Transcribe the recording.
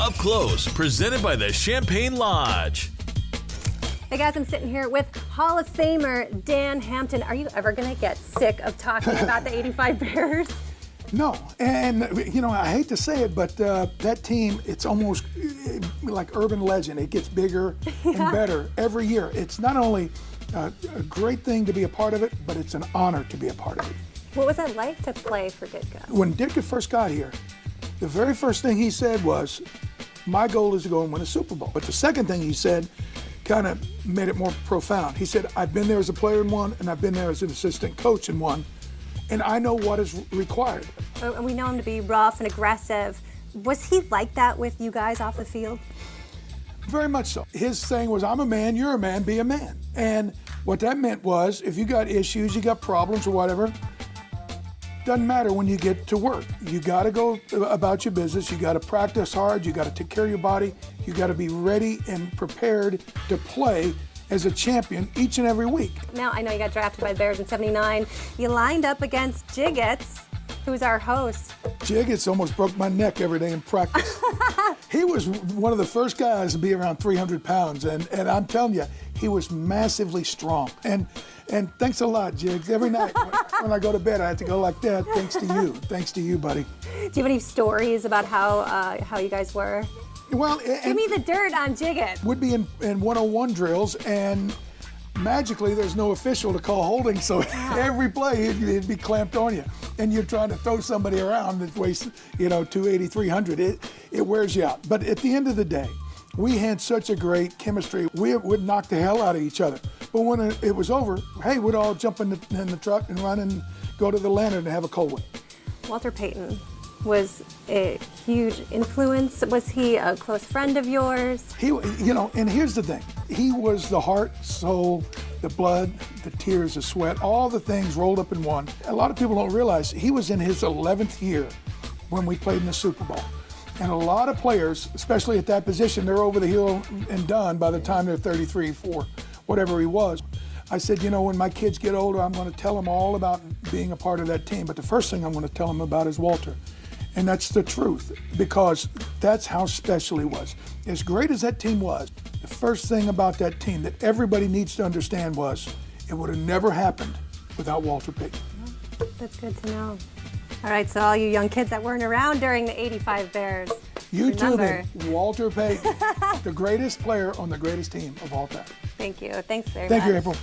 Up Close, presented by the Champaign Lodge. Hey guys, I'm sitting here with Hall of Famer Dan Hampton. Are you ever going to get sick of talking about the 85 Bears? No, and you know, I hate to say it, but that team, it's almost like urban legend. It gets bigger and better every year. It's not only a great thing to be a part of it, but it's an honor to be a part of it. What was it like to play for Ditka? When Ditka first got here, the very first thing he said was, my goal is to go and win a Super Bowl. But the second thing he said kind of made it more profound. He said, I've been there as a player in one, and I've been there as an assistant coach in one, and I know what is required. And we know him to be rough and aggressive. Was he like that with you guys off the field? Very much so. His saying was, I'm a man, you're a man, be a man. And what that meant was, if you got issues, you got problems or whatever, doesn't matter when you get to work. You got to go about your business. You got to practice hard. You got to take care of your body. You got to be ready and prepared to play as a champion each and every week. Now, I know you got drafted by the Bears in '79. You lined up against Jiggets, who's our host. Jiggets almost broke my neck every day in practice. He was one of the first guys to be around 300 pounds, and I'm telling you, he was massively strong. And thanks a lot, Jigs. Every night when I go to bed, I have to go like that. Thanks to you. Thanks to you, buddy. Do you have any stories about how you guys were? Well, give me the dirt on Jiggets. Would be in 101 drills, and magically there's no official to call holding, so every play he'd be clamped on you, and you're trying to throw somebody around that weighs 280, 300. It wears you out. But at the end of the day, we had such a great chemistry. We would knock the hell out of each other. But when it was over, hey, we'd all jump in the truck and run and go to the Lantern and have a cold one. Walter Payton was a huge influence. Was he a close friend of yours? He, and here's the thing. He was the heart, soul, the blood, the tears, the sweat, all the things rolled up in one. A lot of people don't realize he was in his 11th year when we played in the Super Bowl. And a lot of players, especially at that position, they're over the hill and done by the time they're 33, 4, whatever he was. I said, when my kids get older, I'm going to tell them all about being a part of that team. But the first thing I'm going to tell them about is Walter. And that's the truth, because that's how special he was. As great as that team was, the first thing about that team that everybody needs to understand was it would have never happened without Walter Payton. That's good to know. All right, so all you young kids that weren't around during the 85 Bears, remember. Walter Payton, the greatest player on the greatest team of all time. Thank you. Thanks very much. Thank you, April.